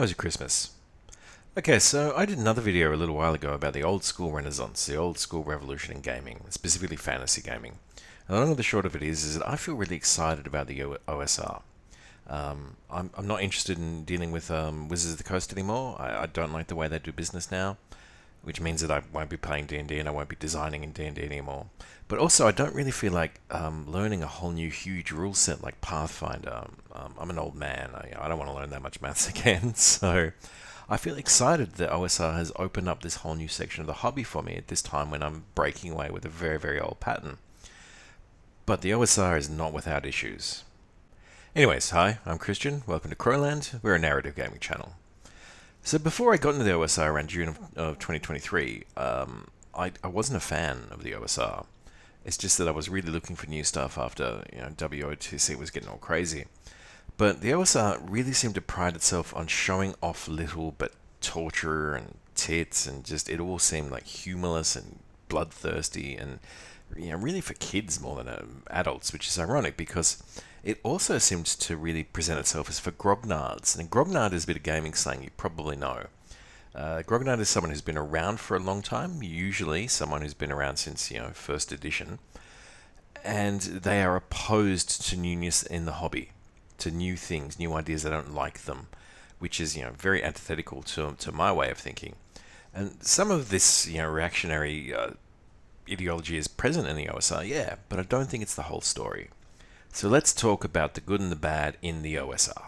How's your Christmas? Okay, so I did another video a little while ago about the old school renaissance, the old school revolution in gaming, specifically fantasy gaming. And the long and the short of it is that I feel really excited about the OSR. I'm not interested in dealing with Wizards of the Coast anymore. I don't like the way they do business now, which means that I won't be playing D&D and I won't be designing in D&D anymore. But also, I don't really feel like learning a whole new huge rule set like Pathfinder. I'm an old man. I don't want to learn that much maths again, so I feel excited that OSR has opened up this whole new section of the hobby for me at this time when I'm breaking away with a very, very old pattern. But the OSR is not without issues. Anyways, hi, I'm Christian. Welcome to Crowland. We're a narrative gaming channel. So before I got into the OSR around June of 2023, I wasn't a fan of the OSR. It's just that I was really looking for new stuff after WOTC was getting all crazy. But the OSR really seemed to pride itself on showing off little but torture and tits, and just it all seemed like humorless and bloodthirsty and really for kids more than adults, which is ironic because it also seemed to really present itself as for grognards. And grognard is a bit of gaming slang you probably know. Grognard is someone who's been around for a long time, usually someone who's been around since first edition, and they are opposed to newness in the hobby, to new things, new ideas. They don't like them, which is very antithetical to my way of thinking. And some of this reactionary ideology is present in the OSR, yeah, but I don't think it's the whole story. So let's talk about the good and the bad in the OSR.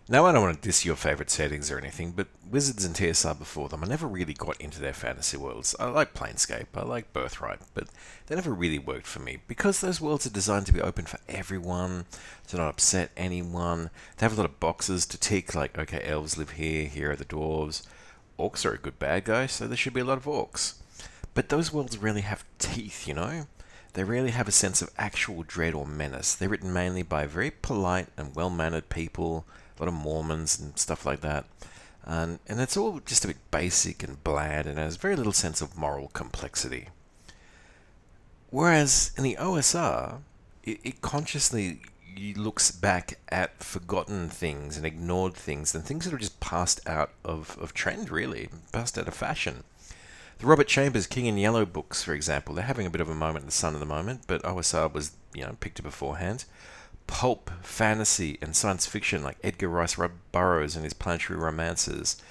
Now, I don't want to diss your favorite settings or anything, but Wizards and TSR before them, I never really got into their fantasy worlds. I like Planescape, I like Birthright, but they never really worked for me because those worlds are designed to be open for everyone, to not upset anyone. They have a lot of boxes to tick, like, okay, elves live here, here are the dwarves. Orcs are a good bad guy, so there should be a lot of orcs. But those worlds rarely have teeth, They rarely have a sense of actual dread or menace. They're written mainly by very polite and well-mannered people, a lot of Mormons and stuff like that. And it's all just a bit basic and bland and has very little sense of moral complexity. Whereas in the OSR, it consciously looks back at forgotten things and ignored things and things that are just passed out of trend, really, passed out of fashion. The Robert Chambers King in Yellow books, for example, they're having a bit of a moment in the sun at the moment, but OSR was, picked it beforehand. Pulp, fantasy, and science fiction like Edgar Rice Burroughs and his planetary romances,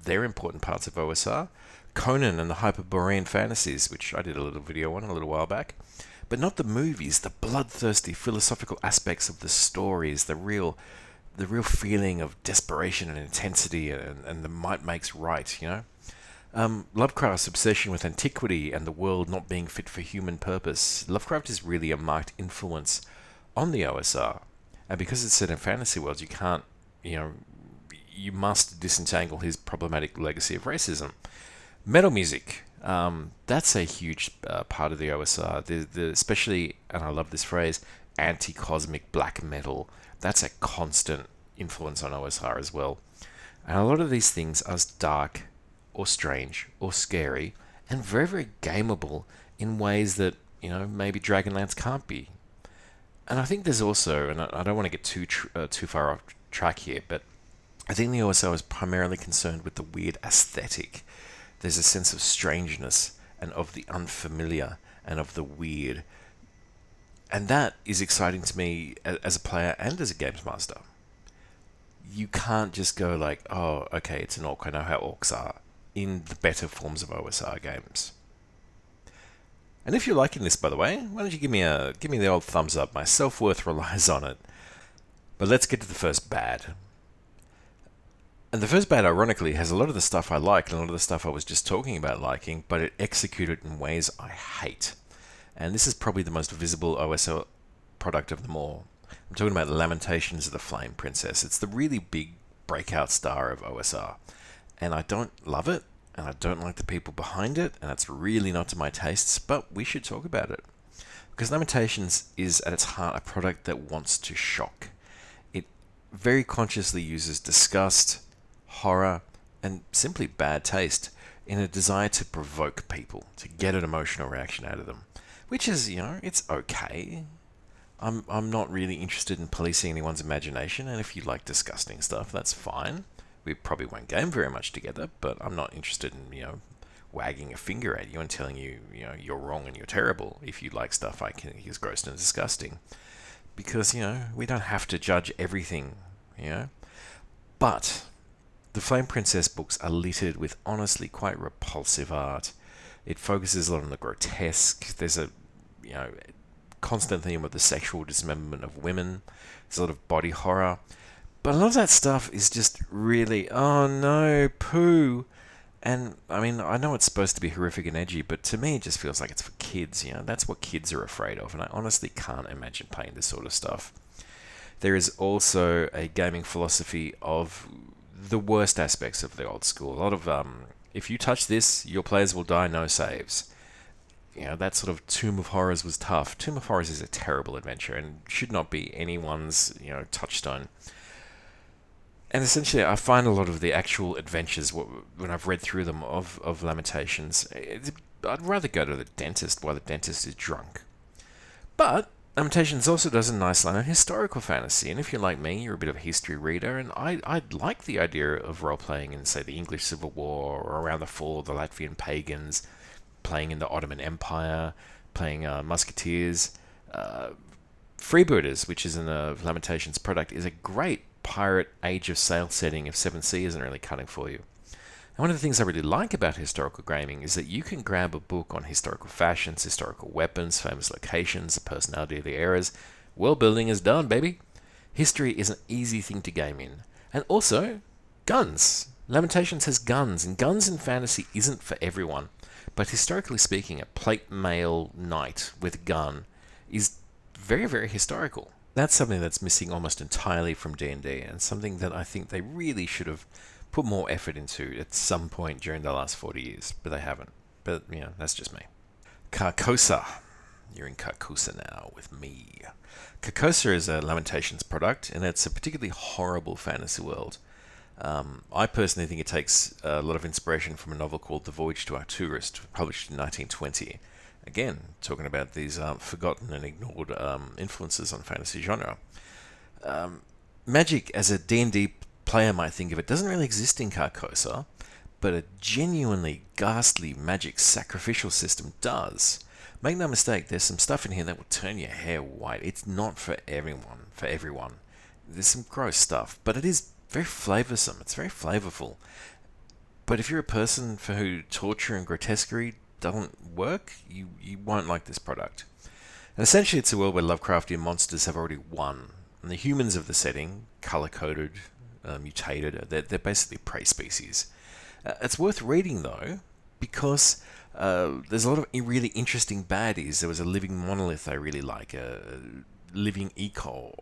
they're important parts of OSR. Conan and the Hyperborean fantasies, which I did a little video on a little while back. But not the movies, the bloodthirsty philosophical aspects of the stories, the real feeling of desperation and intensity and the might makes right, Lovecraft's obsession with antiquity and the world not being fit for human purpose. Lovecraft is really a marked influence on the OSR, and because it's set in fantasy worlds, you can't, you must disentangle his problematic legacy of racism. Metal music, that's a huge part of the OSR, especially, and I love this phrase, anti-cosmic black metal. That's a constant influence on OSR as well. And a lot of these things are dark or strange or scary and very, very gameable in ways that, maybe Dragonlance can't be. And I think there's also, and I don't want to get too far off track here, but I think the OSR is primarily concerned with the weird aesthetic. There's a sense of strangeness and of the unfamiliar and of the weird. And that is exciting to me as a player and as a games master. You can't just go like, oh, okay, it's an orc, I know how orcs are, in the better forms of OSR games. And if you're liking this, by the way, why don't you give me the old thumbs up? My self-worth relies on it. But let's get to the first bad. And the first bad, ironically, has a lot of the stuff I like and a lot of the stuff I was just talking about liking, but it executed in ways I hate. And this is probably the most visible OSR product of them all. I'm talking about Lamentations of the Flame Princess. It's the really big breakout star of OSR. And I don't love it. And I don't like the people behind it, and it's really not to my tastes, but we should talk about it. Because Lamentations is, at its heart, a product that wants to shock. It very consciously uses disgust, horror, and simply bad taste in a desire to provoke people, to get an emotional reaction out of them. Which is, it's okay. I'm not really interested in policing anyone's imagination, and if you like disgusting stuff, that's fine. We probably won't game very much together, but I'm not interested in, wagging a finger at you and telling you, you're wrong and you're terrible if you like stuff I think is gross and disgusting. Because, we don't have to judge everything, you know. But the Flame Princess books are littered with honestly quite repulsive art. It focuses a lot on the grotesque. There's a, you know, constant theme of the sexual dismemberment of women. There's a lot of body horror. But a lot of that stuff is just really, oh no, poo. And I mean, I know it's supposed to be horrific and edgy, but to me it just feels like it's for kids, That's what kids are afraid of, and I honestly can't imagine playing this sort of stuff. There is also a gaming philosophy of the worst aspects of the old school. A lot of, if you touch this, your players will die, no saves. That sort of Tomb of Horrors was tough. Tomb of Horrors is a terrible adventure and should not be anyone's, touchstone. And essentially, I find a lot of the actual adventures, when I've read through them, of Lamentations, I'd rather go to the dentist while the dentist is drunk. But Lamentations also does a nice line on historical fantasy, and if you're like me, you're a bit of a history reader, and I like the idea of role-playing in, say, the English Civil War, or around the fall of the Latvian pagans, playing in the Ottoman Empire, playing Musketeers. Freebooters, which is in a Lamentations product, is a great pirate Age of Sail setting if 7th isn't really cutting for you. And one of the things I really like about historical gaming is that you can grab a book on historical fashions, historical weapons, famous locations, the personality of the eras. World building is done, baby. History is an easy thing to game in. And also, guns. Lamentations has guns, and guns in fantasy isn't for everyone. But historically speaking, a plate mail knight with a gun is very, very historical. That's something that's missing almost entirely from D&D, and something that I think they really should have put more effort into at some point during the last 40 years, but they haven't. But, that's just me. Carcosa. You're in Carcosa now with me. Carcosa is a Lamentations product, and it's a particularly horrible fantasy world. I personally think it takes a lot of inspiration from a novel called The Voyage to Arcturus, published in 1920. Again, talking about these forgotten and ignored influences on fantasy genre. Magic, as a D&D player might think of it, doesn't really exist in Carcosa, but a genuinely ghastly magic sacrificial system does. Make no mistake, there's some stuff in here that will turn your hair white. It's not for everyone. There's some gross stuff, but it is very flavoursome. It's very flavourful. But if you're a person for who torture and grotesquerie doesn't work, you won't like this product. And essentially, it's a world where Lovecraftian monsters have already won, and the humans of the setting, color-coded, mutated, they're basically prey species. It's worth reading, though, because there's a lot of really interesting baddies. There was a living monolith I really like, a living eco,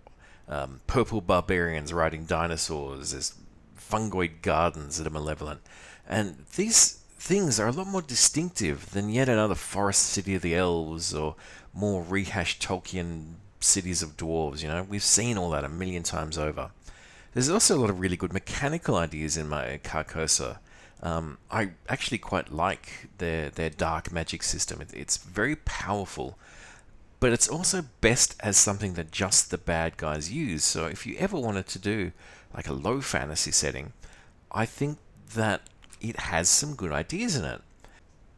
purple barbarians riding dinosaurs, there's fungoid gardens that are malevolent. And these things are a lot more distinctive than yet another forest city of the elves or more rehashed Tolkien cities of dwarves. We've seen all that a million times over. There's also a lot of really good mechanical ideas in my Carcosa. I actually quite like their dark magic system. It's very powerful, but it's also best as something that just the bad guys use. So if you ever wanted to do like a low fantasy setting, I think that it has some good ideas in it.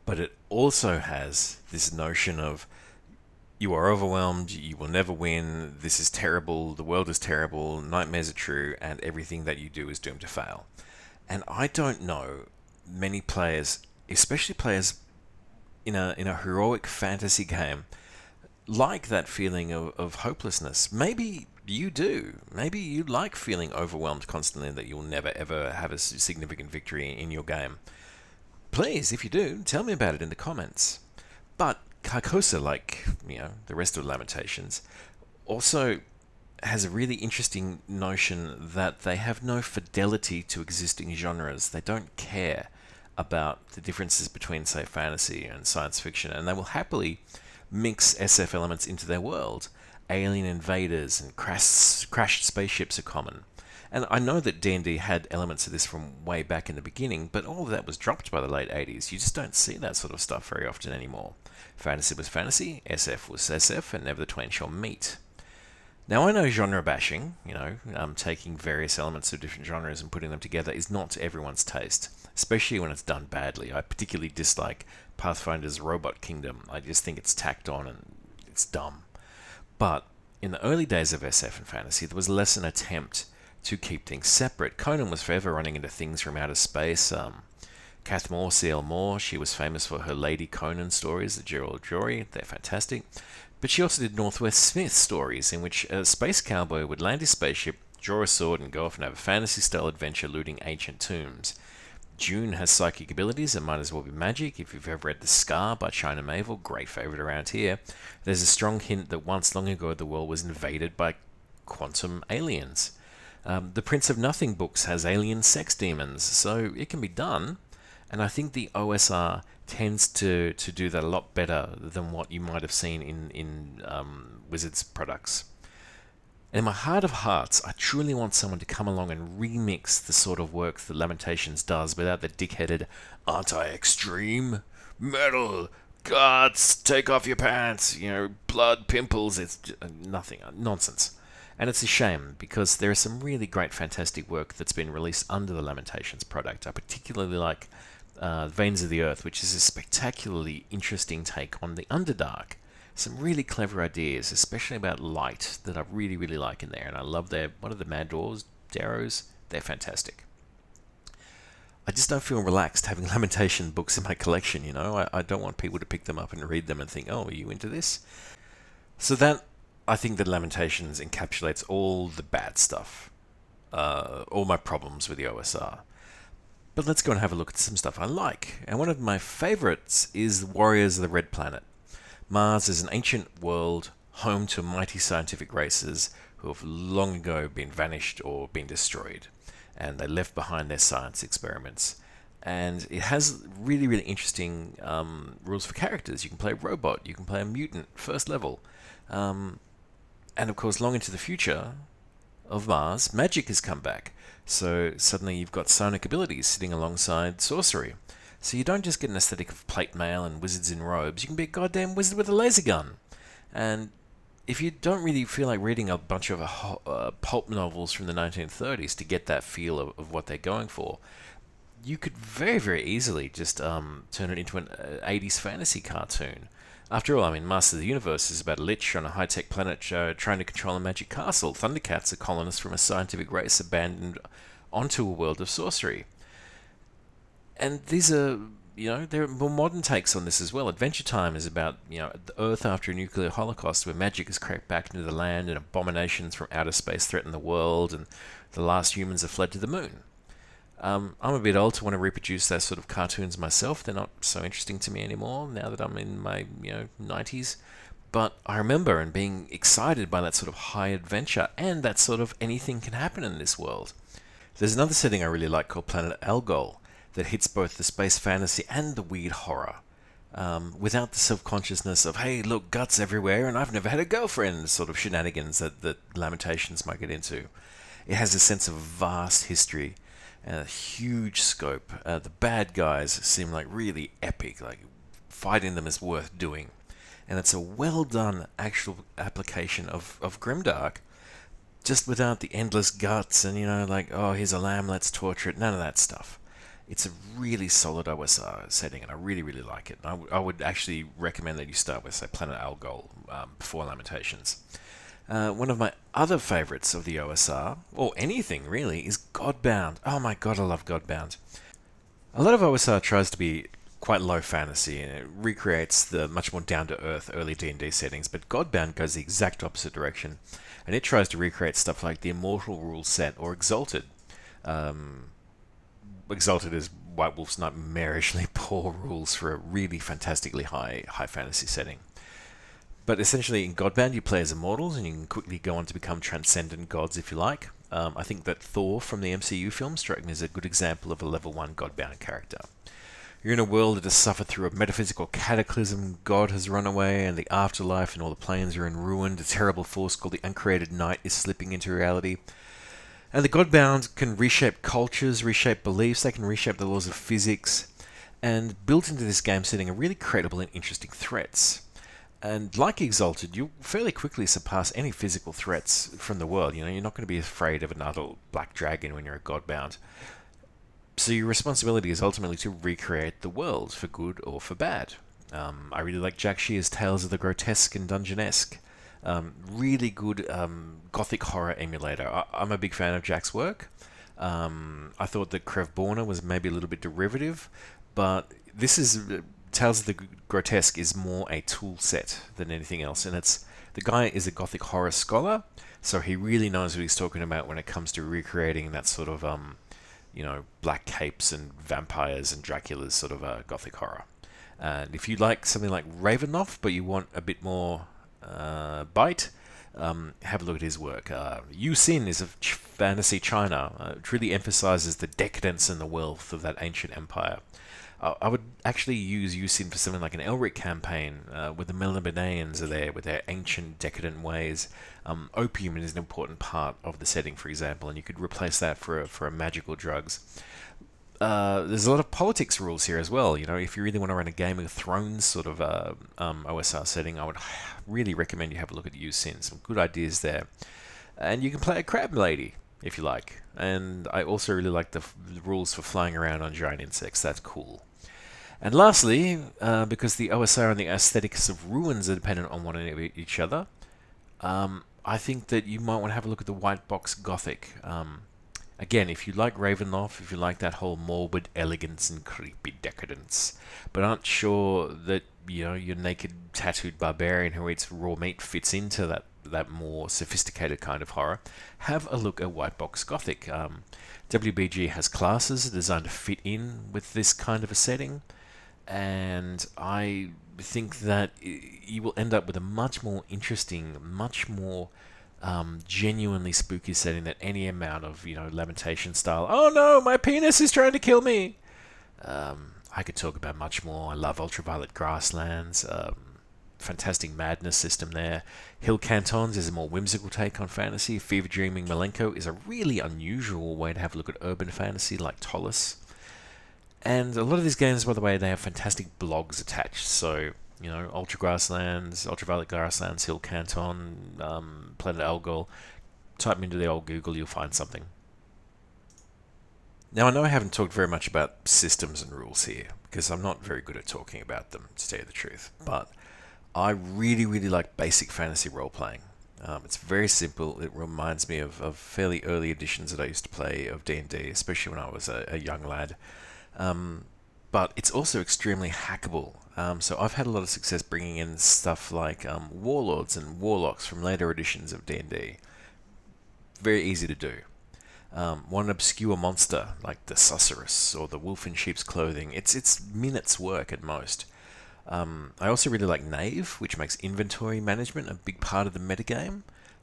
But it also has this notion of you are overwhelmed, you will never win, this is terrible, the world is terrible, nightmares are true, and everything that you do is doomed to fail. And I don't know many players, especially players in a heroic fantasy game, like that feeling of hopelessness. Maybe you do. Maybe you like feeling overwhelmed constantly that you'll never ever have a significant victory in your game. Please, if you do, tell me about it in the comments. But Carcosa, like, the rest of Lamentations, also has a really interesting notion that they have no fidelity to existing genres. They don't care about the differences between, say, fantasy and science fiction, and they will happily mix SF elements into their world. Alien invaders and crashed spaceships are common. And I know that D&D had elements of this from way back in the beginning, but all of that was dropped by the late 80s. You just don't see that sort of stuff very often anymore. Fantasy was fantasy, SF was SF, and never the twain shall meet. Now, I know genre bashing, taking various elements of different genres and putting them together is not to everyone's taste, especially when it's done badly. I particularly dislike Pathfinder's Robot Kingdom. I just think it's tacked on and it's dumb. But in the early days of SF and fantasy, there was less an attempt to keep things separate. Conan was forever running into things from outer space. Kath Moore, C.L. Moore, she was famous for her Lady Conan stories, the Gerald Jory. They're fantastic. But she also did Northwest Smith stories, in which a space cowboy would land his spaceship, draw a sword, and go off and have a fantasy-style adventure looting ancient tombs. June has psychic abilities and might as well be magic. If you've ever read The Scar by China Mavel, great favourite around here, there's a strong hint that once long ago the world was invaded by quantum aliens. The Prince of Nothing books has alien sex demons, so it can be done. And I think the OSR tends to do that a lot better than what you might have seen in Wizards products. And in my heart of hearts, I truly want someone to come along and remix the sort of work that Lamentations does without the dick-headed, aren't I extreme? Metal, guts, take off your pants, blood, pimples, it's nothing, nonsense. And it's a shame, because there is some really great, fantastic work that's been released under the Lamentations product. I particularly like Veins of the Earth, which is a spectacularly interesting take on the Underdark. Some really clever ideas, especially about light, that I really, really like in there. And I love what are the Mad Dwarves? Darrows? They're fantastic. I just don't feel relaxed having Lamentation books in my collection, I don't want people to pick them up and read them and think, oh, are you into this? So I think that Lamentations encapsulates all the bad stuff, all my problems with the OSR. But let's go and have a look at some stuff I like. And one of my favorites is Warriors of the Red Planet. Mars is an ancient world home to mighty scientific races who have long ago been vanished or been destroyed, and they left behind their science experiments. And it has really, really interesting rules for characters. You can play a robot, you can play a mutant, first level. And of course, long into the future of Mars, magic has come back. So suddenly you've got psionic abilities sitting alongside sorcery. So you don't just get an aesthetic of plate mail and wizards in robes, you can be a goddamn wizard with a laser gun. And if you don't really feel like reading a bunch of pulp novels from the 1930s to get that feel of what they're going for, you could very, very easily just turn it into an 80s fantasy cartoon. After all, Master of the Universe is about a lich on a high-tech planet trying to control a magic castle. Thundercats are colonists from a scientific race abandoned onto a world of sorcery. And these are, there are more modern takes on this as well. Adventure Time is about, the Earth after a nuclear holocaust where magic has crept back into the land and abominations from outer space threaten the world and the last humans have fled to the moon. I'm a bit old to want to reproduce those sort of cartoons myself. They're not so interesting to me anymore now that I'm in my 90s. But I remember and being excited by that sort of high adventure and that sort of anything can happen in this world. There's another setting I really like called Planet Algol that hits both the space fantasy and the weird horror. Without the self-consciousness of, hey, look, guts everywhere and I've never had a girlfriend sort of shenanigans that Lamentations might get into. It has a sense of vast history and a huge scope. The bad guys seem like really epic, like fighting them is worth doing. And it's a well done actual application of Grimdark, just without the endless guts and, oh, here's a lamb, let's torture it, none of that stuff. It's a really solid OSR setting, and I really, really like it. I would actually recommend that you start with, say, Planet Algol before Lamentations. One of my other favourites of the OSR, or anything really, is Godbound. Oh my god, I love Godbound. A lot of OSR tries to be quite low fantasy, and it recreates the much more down-to-earth early D&D settings, but Godbound goes the exact opposite direction, and it tries to recreate stuff like the Immortal rule set or Exalted. Exalted is White Wolf's nightmarishly poor rules for a really fantastically high fantasy setting. But essentially, in Godbound, you play as immortals, and you can quickly go on to become transcendent gods if you like. I think that Thor from the MCU film struck me as a good example of a level 1 Godbound character. You're in a world that has suffered through a metaphysical cataclysm, God has run away, and the afterlife and all the planes are in ruin. A terrible force called the Uncreated Night is slipping into reality. And the Godbound can reshape cultures, reshape beliefs, they can reshape the laws of physics, and built into this game setting are really credible and interesting threats. And like Exalted, you'll fairly quickly surpass any physical threats from the world. You know, you're not going to be afraid of an adult black dragon when you're a godbound. So your responsibility is ultimately to recreate the world for good or for bad. I really like Jack Shear's Tales of the Grotesque and Dungeonesque. Really good gothic horror emulator. I'm a big fan of Jack's work. I thought that Crev Borna was maybe a little bit derivative, but this is Tales of the Grotesque is more a tool set than anything else, and it's the guy is a gothic horror scholar, so he really knows what he's talking about when it comes to recreating that sort of black capes and vampires and Dracula's sort of gothic horror. And if you like something like Ravenloft, but you want a bit more bite, have a look at his work. Yu Sin is a fantasy China. It really emphasizes the decadence and the wealth of that ancient empire. I would actually use Yu Sin for something like an Elric campaign, where the Melnibonéans are there with their ancient decadent ways. Opium is an important part of the setting, for example, and you could replace that for a magical drugs. There's a lot of politics rules here as well. You know, if you really want to run a Game of Thrones sort of OSR setting, I would really recommend you have a look at Yu Sin. Some good ideas there. And you can play a crab lady if you like. And I also really like the rules for flying around on giant insects. That's cool. And lastly, because the OSR and the aesthetics of ruins are dependent on one and each other, I think that you might want to have a look at the White Box Gothic. Again, if you like Ravenloft, if you like that whole morbid elegance and creepy decadence, but aren't sure that your naked tattooed barbarian who eats raw meat fits into that more sophisticated kind of horror, have a look at White Box Gothic. WBG has classes designed to fit in with this kind of a setting, and I think that you will end up with a much more interesting, much more genuinely spooky setting than any amount of Lamentation style. Oh no, my penis is trying to kill me. I could talk about much more. I love Ultraviolet Grasslands. Fantastic madness system there. Hill Cantons is a more whimsical take on fantasy. Fever Dreaming Malenko is a really unusual way to have a look at urban fantasy like Tollis. And a lot of these games, by the way, they have fantastic blogs attached. So, Ultraviolet Grasslands, Hill Canton, Planet Algol. Type them into the old Google, you'll find something. Now, I know I haven't talked very much about systems and rules here, because I'm not very good at talking about them, to tell you the truth. But I really, really like basic fantasy role-playing. It's very simple. It reminds me of fairly early editions that I used to play of D&D, especially when I was a young lad. But it's also extremely hackable. So I've had a lot of success bringing in stuff like warlords and warlocks from later editions of D&D. Very easy to do. One obscure monster like the Susurrus or the Wolf in Sheep's Clothing. It's minutes work at most. I also really like Knave, which makes inventory management a big part of the metagame.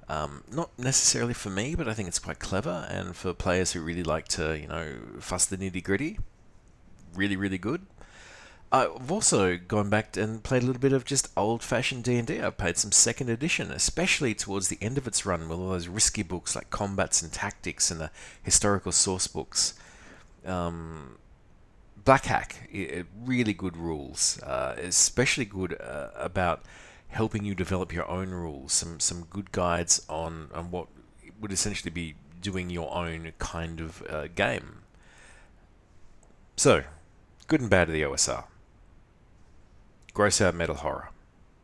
Not necessarily for me, but I think it's quite clever, and for players who really like to, fuss the nitty gritty, really, really good. I've also gone back and played a little bit of just old-fashioned D&D. I've played some second edition, especially towards the end of its run with all those risky books like Combats and Tactics and the historical source books. Black Hack, really good rules, especially good about helping you develop your own rules. Some good guides on what would essentially be doing your own kind of game. So, good and bad of the OSR. Gross out metal horror,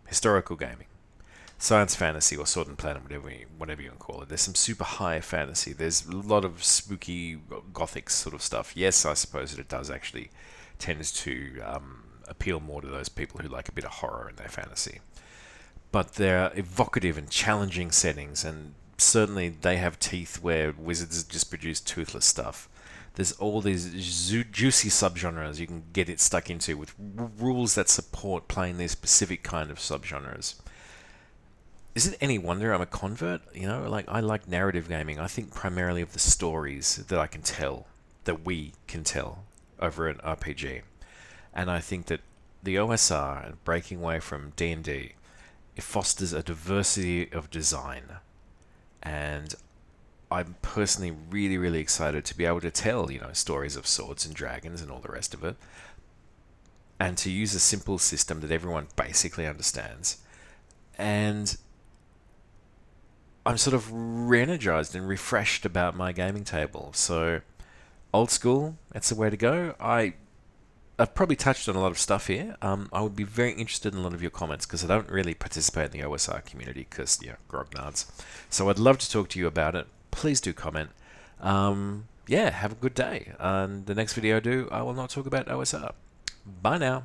historical gaming, science fantasy or Sword and Planet, whatever you can call it. There's some super high fantasy. There's a lot of spooky gothic sort of stuff. Yes, I suppose that it does actually tends to appeal more to those people who like a bit of horror in their fantasy. But they're evocative and challenging settings, and certainly they have teeth where wizards just produce toothless stuff. There's all these juicy subgenres you can get it stuck into with rules that support playing these specific kind of subgenres. Is it any wonder I'm a convert? I like narrative gaming. I think primarily of the stories that I can tell, that we can tell over an RPG. And I think that the OSR and breaking away from D&D, it fosters a diversity of design. And I'm personally really, really excited to be able to tell, stories of swords and dragons and all the rest of it. And to use a simple system that everyone basically understands. and I'm sort of re-energized and refreshed about my gaming table. So old school, that's the way to go. I've probably touched on a lot of stuff here. I would be very interested in a lot of your comments because I don't really participate in the OSR community because, yeah, grognards. So I'd love to talk to you about it. Please do comment. Yeah, have a good day. And the next video I do, I will not talk about OSR. Bye now.